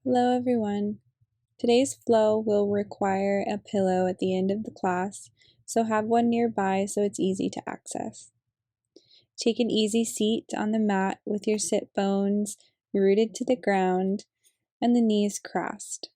Hello everyone. Today's flow will require a pillow at the end of the class, so have one nearby so it's easy to access. Take an easy seat on the mat with your sit bones rooted to the ground and the knees crossed.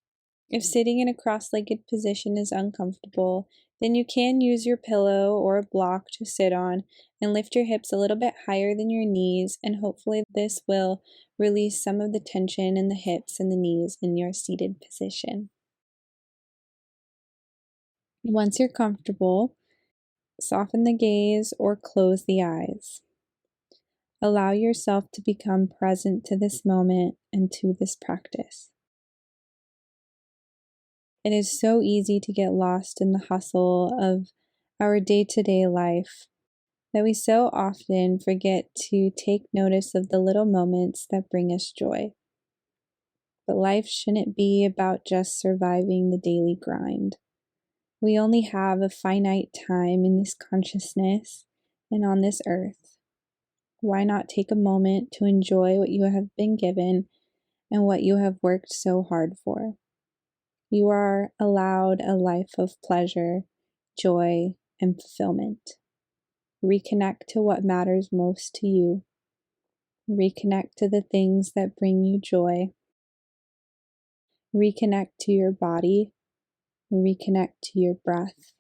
If sitting in a cross-legged position is uncomfortable, then you can use your pillow or a block to sit on and lift your hips a little bit higher than your knees, and hopefully this will release some of the tension in the hips and the knees in your seated position. Once you're comfortable, soften the gaze or close the eyes. Allow yourself to become present to this moment and to this practice. It is so easy to get lost in the hustle of our day-to-day life that we so often forget to take notice of the little moments that bring us joy. But life shouldn't be about just surviving the daily grind. We only have a finite time in this consciousness and on this earth. Why not take a moment to enjoy what you have been given and what you have worked so hard for? You are allowed a life of pleasure, joy, and fulfillment. Reconnect to what matters most to you. Reconnect to the things that bring you joy. Reconnect to your body. Reconnect to your breath.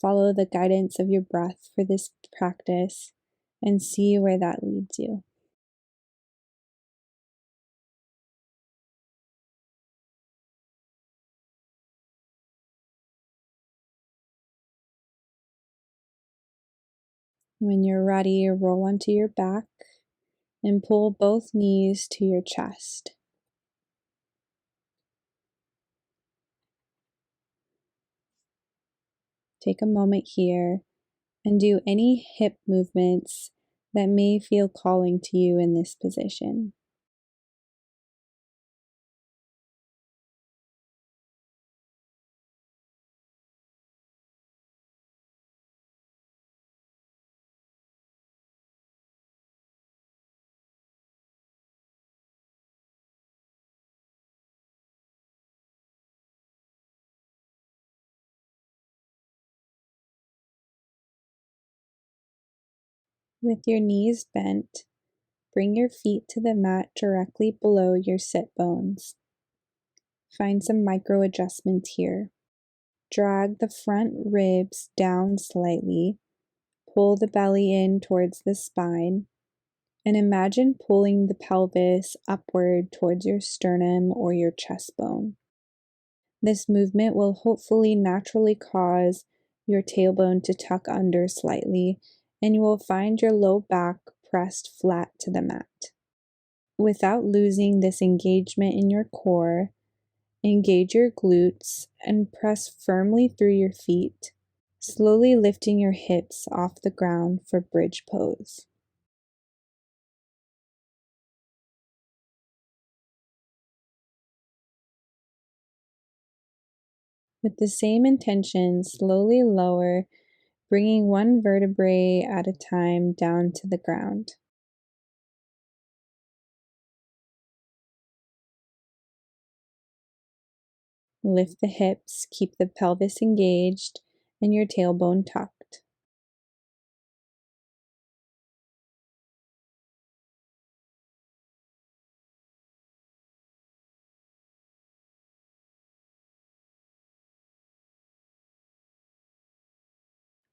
Follow the guidance of your breath for this practice and see where that leads you. When you're ready, roll onto your back and pull both knees to your chest. Take a moment here and do any hip movements that may feel calling to you in this position. With your knees bent, bring your feet to the mat directly below your sit bones. Find some micro adjustments here. Drag the front ribs down slightly, pull the belly in towards the spine, and imagine pulling the pelvis upward towards your sternum or your chest bone. This movement will hopefully naturally cause your tailbone to tuck under slightly, and you will find your low back pressed flat to the mat. Without losing this engagement in your core, engage your glutes and press firmly through your feet, slowly lifting your hips off the ground for bridge pose. With the same intention, slowly lower, bringing one vertebrae at a time down to the ground. Lift the hips, keep the pelvis engaged, and your tailbone tucked.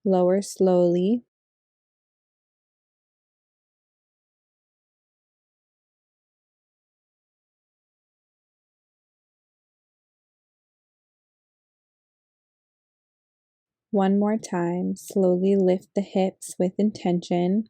Lower slowly. One more time, slowly lift the hips with intention.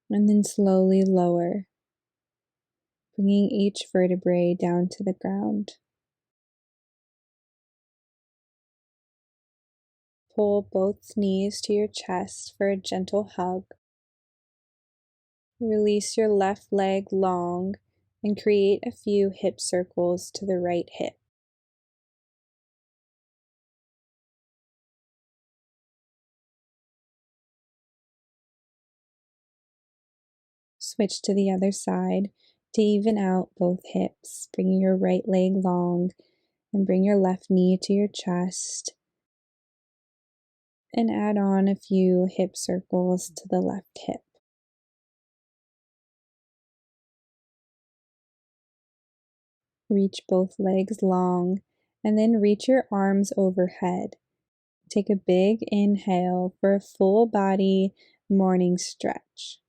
And then slowly lower, bringing each vertebrae down to the ground. Pull both knees to your chest for a gentle hug. Release your left leg long and create a few hip circles to the right hip. Switch to the other side to even out both hips. Bring your right leg long and bring your left knee to your chest. And add on a few hip circles to the left hip. Reach both legs long and then reach your arms overhead. Take a big inhale for a full body morning stretch.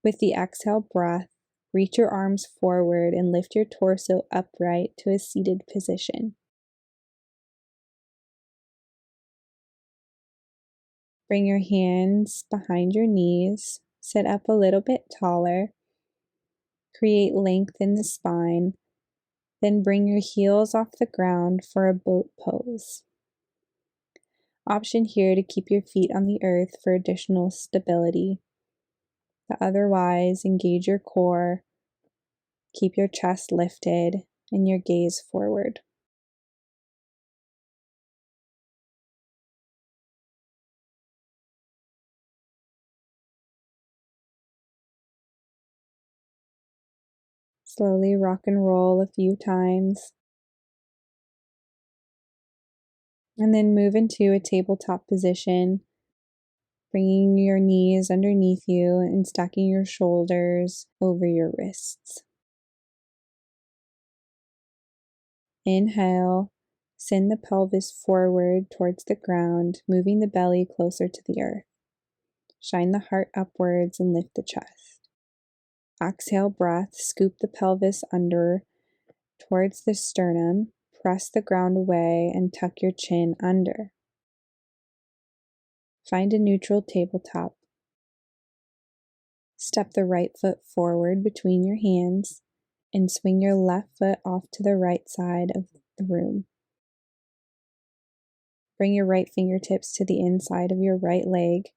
With the exhale breath, reach your arms forward and lift your torso upright to a seated position. Bring your hands behind your knees, sit up a little bit taller, create length in the spine, then bring your heels off the ground for a boat pose. Option here to keep your feet on the earth for additional stability. But otherwise, engage your core, keep your chest lifted, and your gaze forward. Slowly rock and roll a few times. And then move into a tabletop position, bringing your knees underneath you and stacking your shoulders over your wrists. Inhale, send the pelvis forward towards the ground, moving the belly closer to the earth. Shine the heart upwards and lift the chest. Exhale breath, scoop the pelvis under towards the sternum, press the ground away and tuck your chin under. Find a neutral tabletop. Step the right foot forward between your hands and swing your left foot off to the right side of the room. Bring your right fingertips to the inside of your right leg.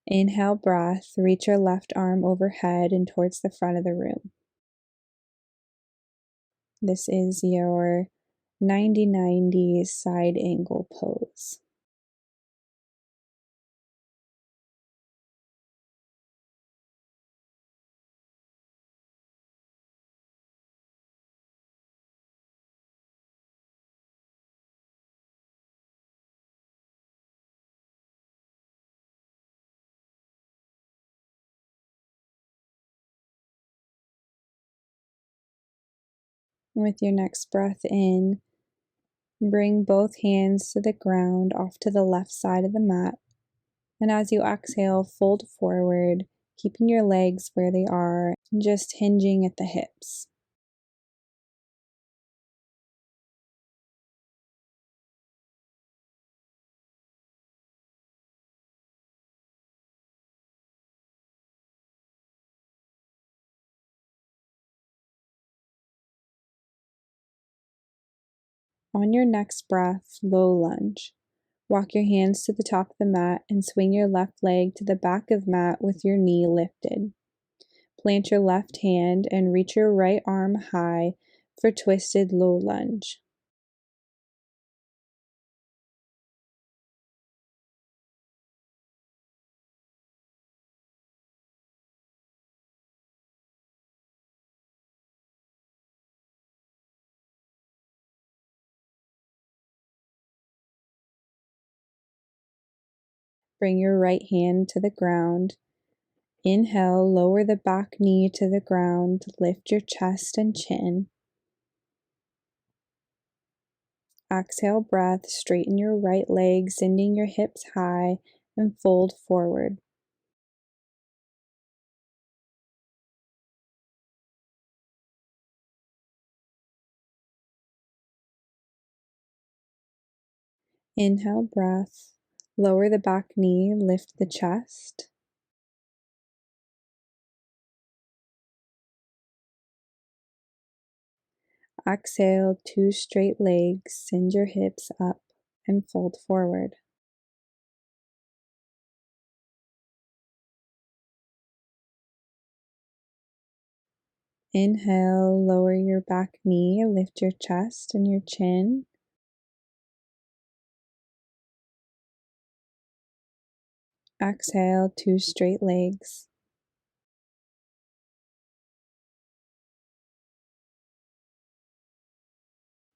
Inhale breath, reach your left arm overhead and towards the front of the room. This is your 90-90 side angle pose. With your next breath in, bring both hands to the ground off to the left side of the mat. And as you exhale, fold forward, keeping your legs where they are, and just hinging at the hips. On your next breath, low lunge. Walk your hands to the top of the mat and swing your left leg to the back of mat with your knee lifted. Plant your left hand and reach your right arm high for twisted low lunge. Bring your right hand to the ground. Inhale, lower the back knee to the ground, lift your chest and chin. Exhale breath, straighten your right leg, sending your hips high and fold forward. Inhale breath, lower the back knee, lift the chest. Exhale, two straight legs, send your hips up and fold forward. Inhale, lower your back knee, lift your chest and your chin. Exhale, two straight legs.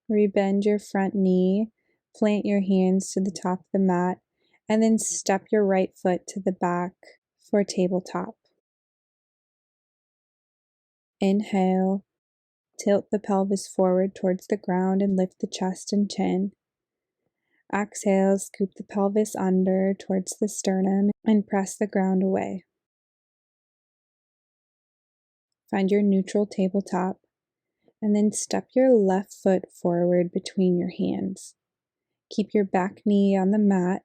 Rebend your front knee, plant your hands to the top of the mat, and then step your right foot to the back for tabletop. Inhale, tilt the pelvis forward towards the ground and lift the chest and chin. Exhale, scoop the pelvis under towards the sternum and press the ground away. Find your neutral tabletop and then step your left foot forward between your hands. Keep your back knee on the mat,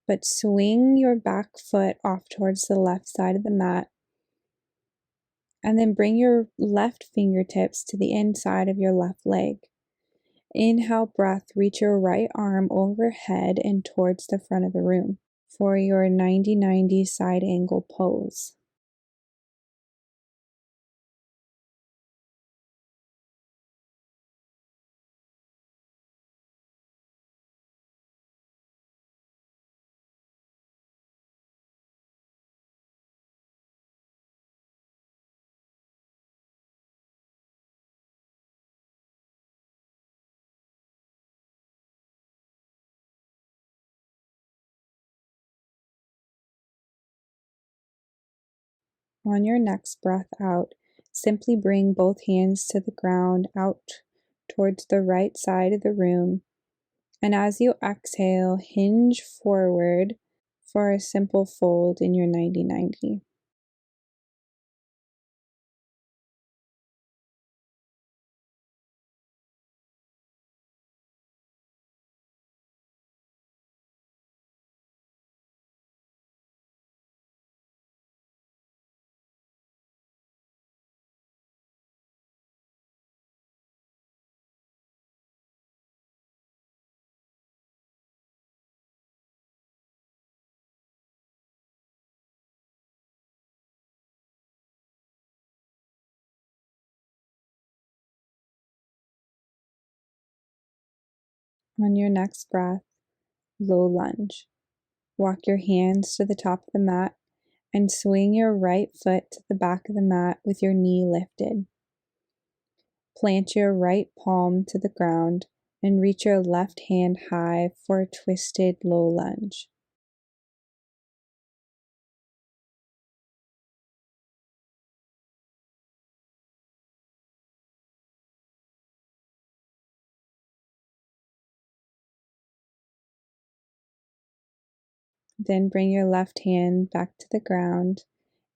but swing your back foot off towards the left side of the mat. And then bring your left fingertips to the inside of your left leg. Inhale, breath, reach your right arm overhead and towards the front of the room for your 90-90 side angle pose. On your next breath out, simply bring both hands to the ground out towards the right side of the room. And as you exhale, hinge forward for a simple fold in your 90-90. On your next breath, low lunge. Walk your hands to the top of the mat and swing your right foot to the back of the mat with your knee lifted. Plant your right palm to the ground and reach your left hand high for a twisted low lunge. Then bring your left hand back to the ground.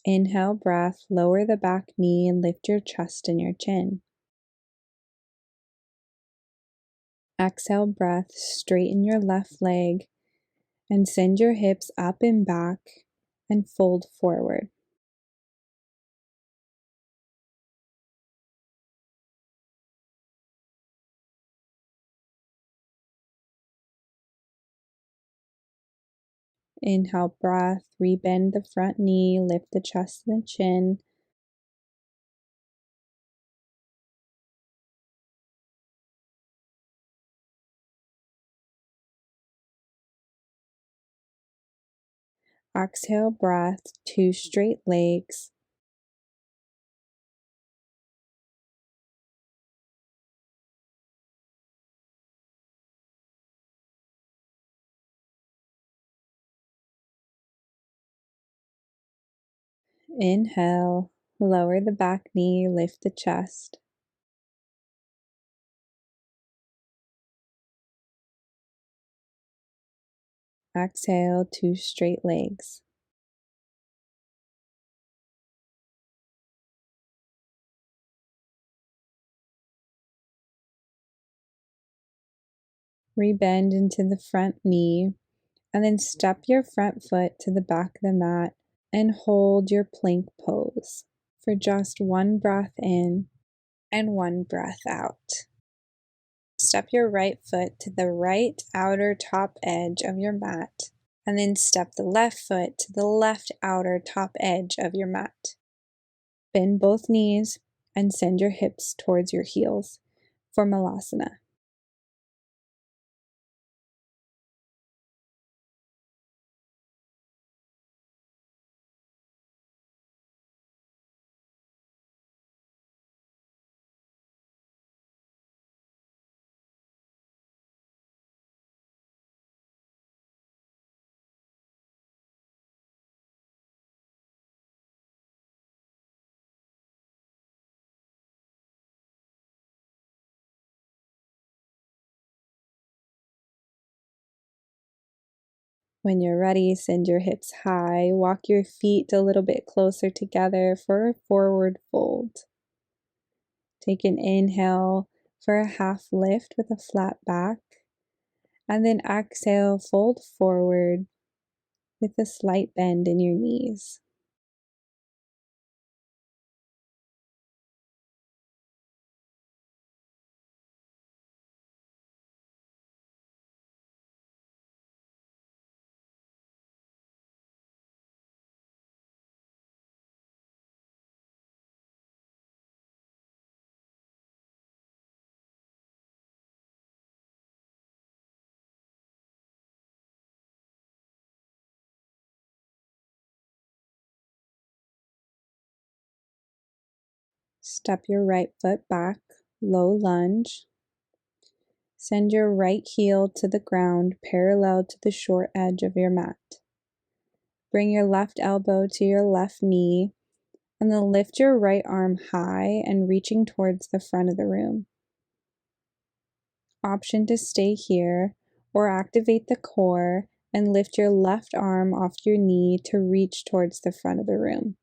Inhale, breath, lower the back knee and lift your chest and your chin. Exhale, breath, straighten your left leg and send your hips up and back and fold forward. Inhale, breath, rebend the front knee, lift the chest and the chin. Exhale, breath, two straight legs. Inhale, lower the back knee, lift the chest. Exhale, two straight legs. Rebend into the front knee, and then step your front foot to the back of the mat and hold your plank pose for just one breath in and one breath out. Step your right foot to the right outer top edge of your mat, and then step the left foot to the left outer top edge of your mat. Bend both knees and send your hips towards your heels for Malasana. When you're ready, send your hips high. Walk your feet a little bit closer together for a forward fold. Take an inhale for a half lift with a flat back. And then exhale, fold forward with a slight bend in your knees. Step your right foot back, low lunge. Send your right heel to the ground parallel to the short edge of your mat. Bring your left elbow to your left knee and then lift your right arm high and reaching towards the front of the room. Option to stay here or activate the core and lift your left arm off your knee to reach towards the front of the room.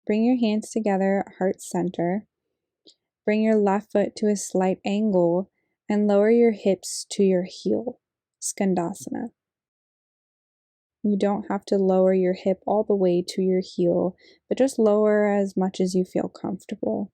Bring your hands together at heart center. Bring your left foot to a slight angle and lower your hips to your heel, Skandasana. You don't have to lower your hip all the way to your heel, but just lower as much as you feel comfortable.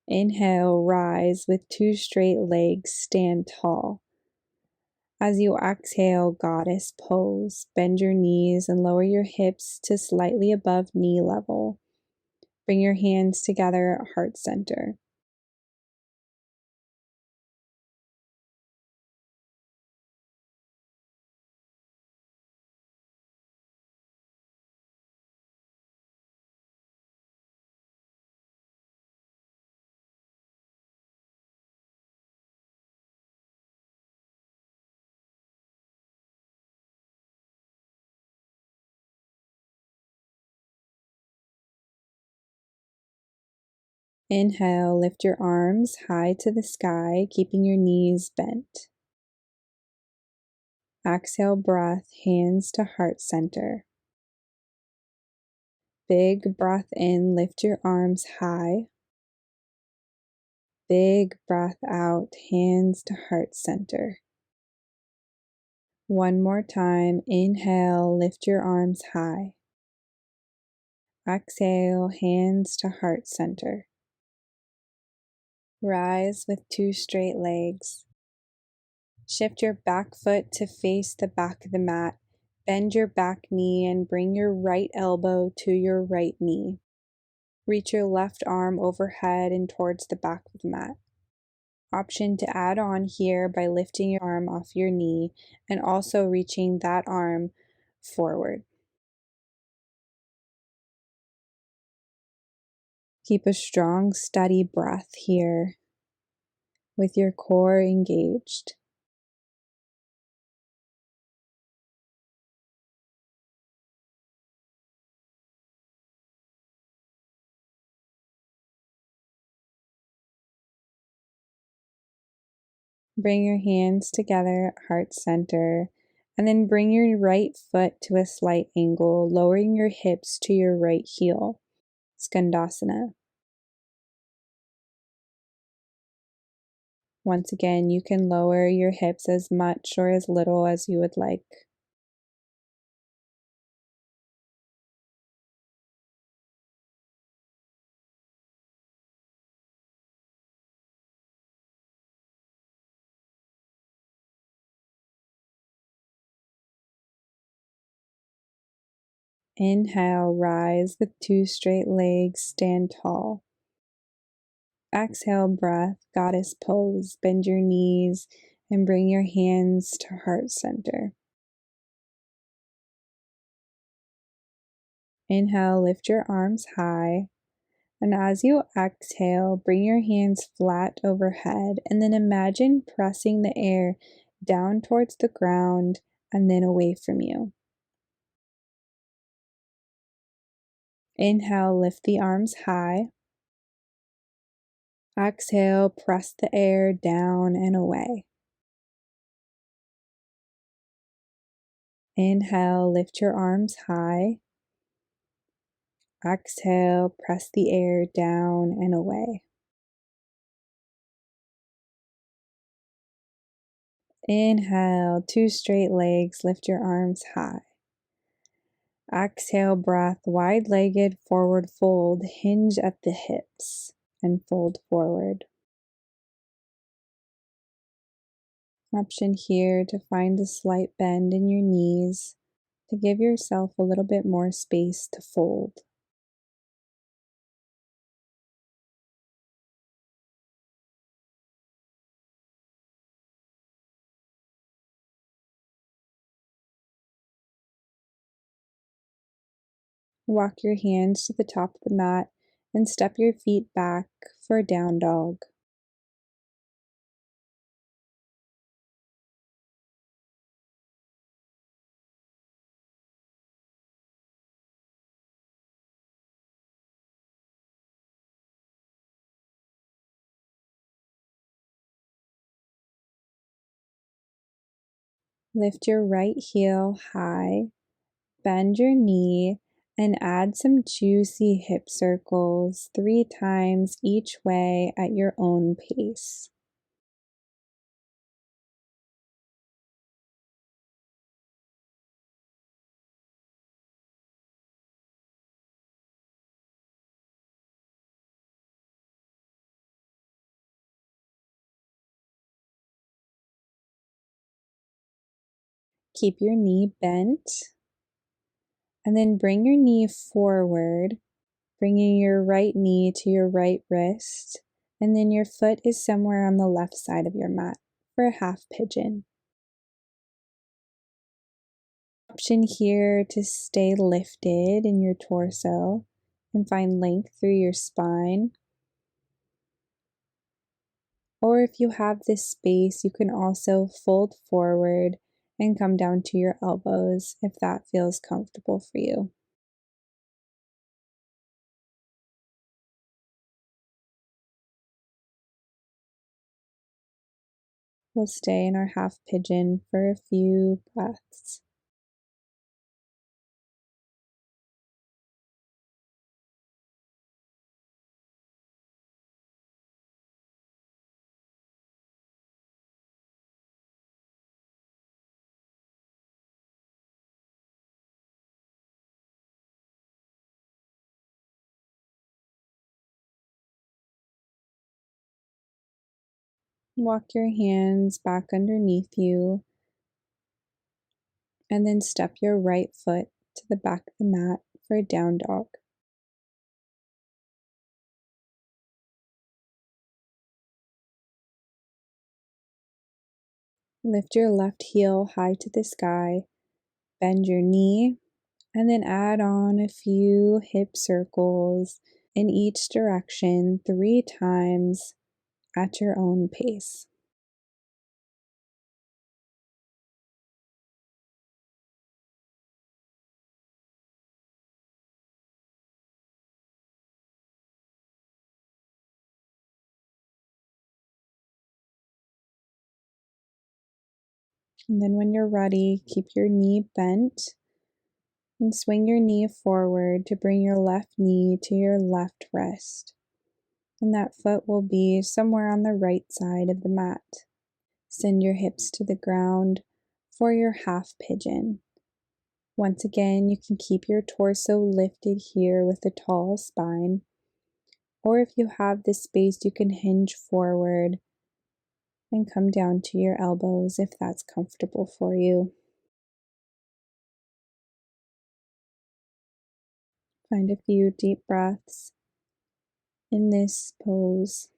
Inhale, rise with two straight legs, stand tall. As you exhale, goddess pose. Bend your knees and lower your hips to slightly above knee level. Bring your hands together at heart center. Inhale, lift your arms high to the sky, keeping your knees bent. Exhale, breath, hands to heart center. Big breath in, lift your arms high. Big breath out, hands to heart center. One more time, inhale, lift your arms high. Exhale, hands to heart center. Rise with two straight legs. Shift your back foot to face the back of the mat. Bend your back knee and bring your right elbow to your right knee. Reach your left arm overhead and towards the back of the mat. Option to add on here by lifting your arm off your knee and also reaching that arm forward. Keep a strong, steady breath here with your core engaged. Bring your hands together at heart center and then bring your right foot to a slight angle, lowering your hips to your right heel, Skandasana. Once again, you can lower your hips as much or as little as you would like. Inhale, rise with two straight legs, stand tall. Exhale, breath, goddess pose. Bend your knees and bring your hands to heart center. Inhale, lift your arms high. And as you exhale, bring your hands flat overhead and then imagine pressing the air down towards the ground and then away from you. Inhale, lift the arms high. Exhale, press the air down and away. Inhale, lift your arms high. Exhale, press the air down and away. Inhale, two straight legs, lift your arms high. Exhale, breath, wide-legged forward fold, hinge at the hips and fold forward. Option here to find a slight bend in your knees to give yourself a little bit more space to fold. Walk your hands to the top of the mat and step your feet back for a down dog. Lift your right heel high, bend your knee, and add some juicy hip circles 3 times each way at your own pace. Keep your knee bent, and then bring your knee forward, bringing your right knee to your right wrist, and then your foot is somewhere on the left side of your mat for a half pigeon. Option here to stay lifted in your torso and find length through your spine. Or if you have this space, you can also fold forward and come down to your elbows if that feels comfortable for you. We'll stay in our half pigeon for a few breaths. Walk your hands back underneath you and then step your right foot to the back of the mat for a down dog. Lift your left heel high to the sky, bend your knee, and then add on a few hip circles in each direction 3 times at your own pace. And then when you're ready, keep your knee bent and swing your knee forward to bring your left knee to your left wrist. And that foot will be somewhere on the right side of the mat. Send your hips to the ground for your half pigeon. Once again, you can keep your torso lifted here with a tall spine. Or if you have the space, you can hinge forward and come down to your elbows if that's comfortable for you. Find a few deep breaths in this pose.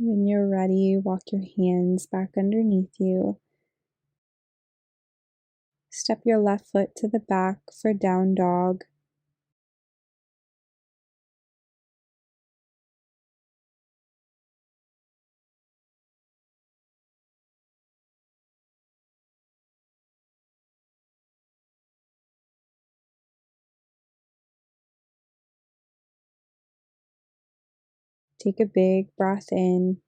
When you're ready, walk your hands back underneath you. Step your left foot to the back for down dog. Take a big breath in.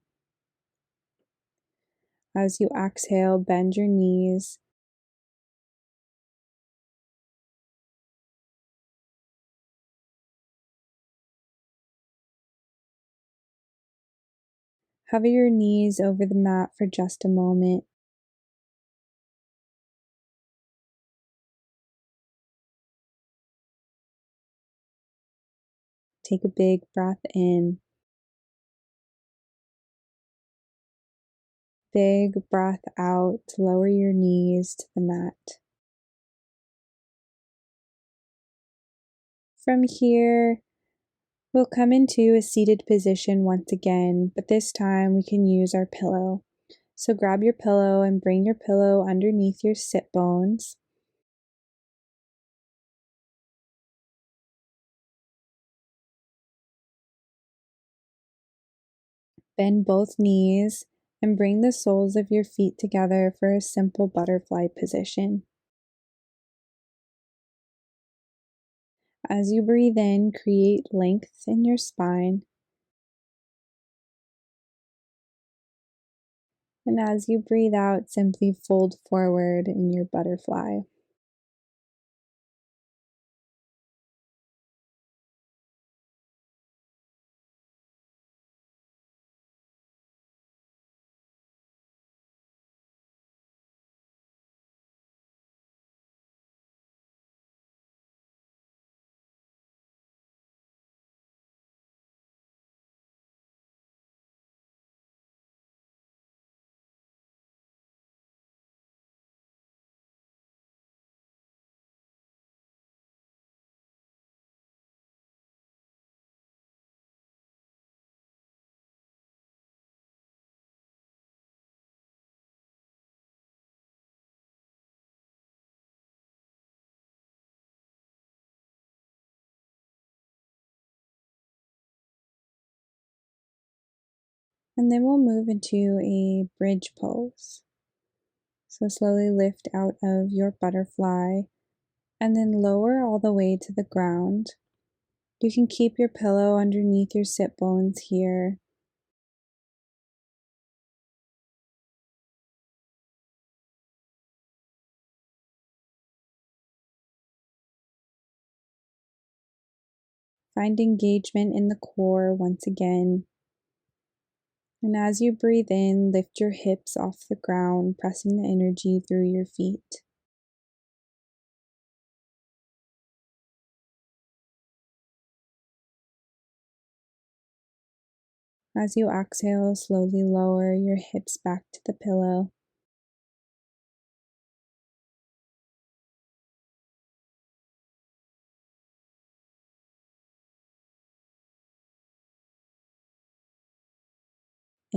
As you exhale, bend your knees. Hover your knees over the mat for just a moment. Take a big breath in. Big breath out to lower your knees to the mat. From here, we'll come into a seated position once again, but this time we can use our pillow. So grab your pillow and bring your pillow underneath your sit bones. Bend both knees and bring the soles of your feet together for a simple butterfly position. As you breathe in, create length in your spine. And as you breathe out, simply fold forward in your butterfly. And then we'll move into a bridge pose. So slowly lift out of your butterfly and then lower all the way to the ground. You can keep your pillow underneath your sit bones here. Find engagement in the core once again. And as you breathe in, lift your hips off the ground, pressing the energy through your feet. As you exhale, slowly lower your hips back to the pillow.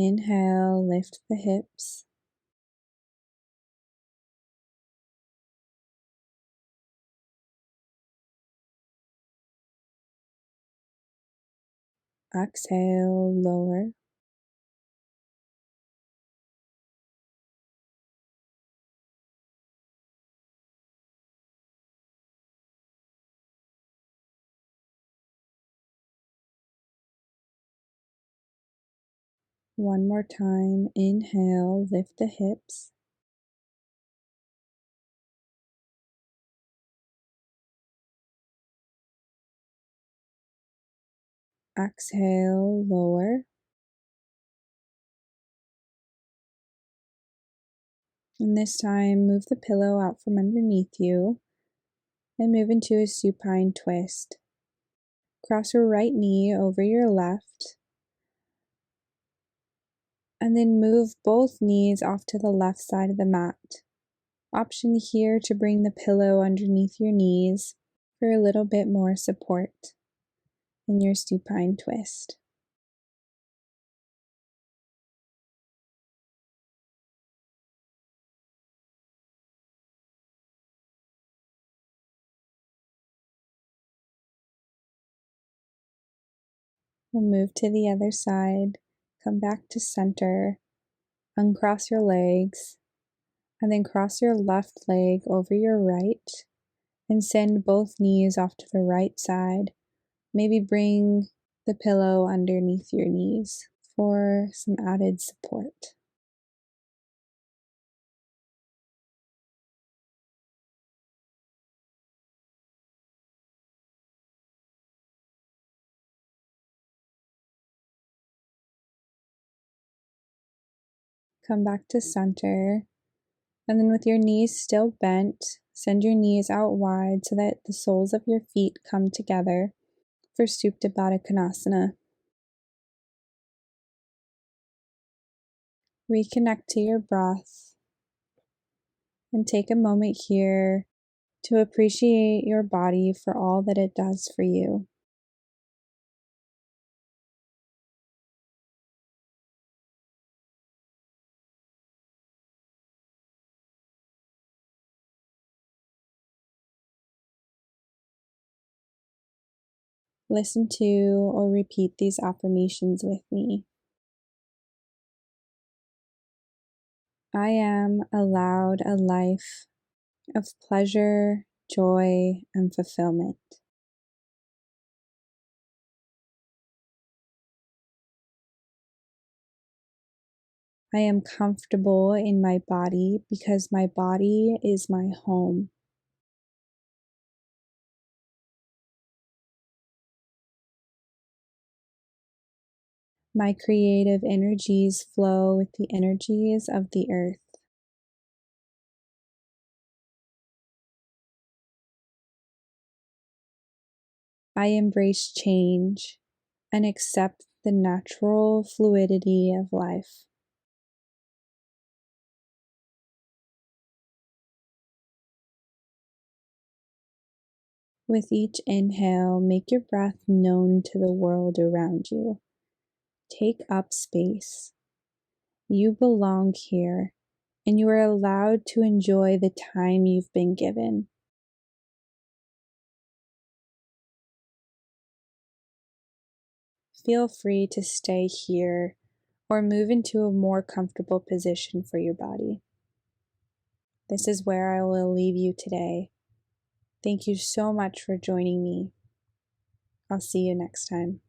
Inhale, lift the hips. Exhale, lower. One more time. Inhale, lift the hips. Exhale, lower. And this time, move the pillow out from underneath you and move into a supine twist. Cross your right knee over your left and then move both knees off to the left side of the mat. Option here to bring the pillow underneath your knees for a little bit more support in your supine twist. We'll move to the other side, come back to center, uncross your legs, and then cross your left leg over your right and send both knees off to the right side. Maybe bring the pillow underneath your knees for some added support. Come back to center, and then with your knees still bent, send your knees out wide so that the soles of your feet come together for Supta Baddha Konasana. Reconnect to your breath and take a moment here to appreciate your body for all that it does for you. Listen to or repeat these affirmations with me. I am allowed a life of pleasure, joy, and fulfillment. I am comfortable in my body because my body is my home. My creative energies flow with the energies of the earth. I embrace change and accept the natural fluidity of life. With each inhale, make your breath known to the world around you. Take up space. You belong here, and you are allowed to enjoy the time you've been given. Feel free to stay here or move into a more comfortable position for your body. This is where I will leave you today. Thank you so much for joining me. I'll see you next time.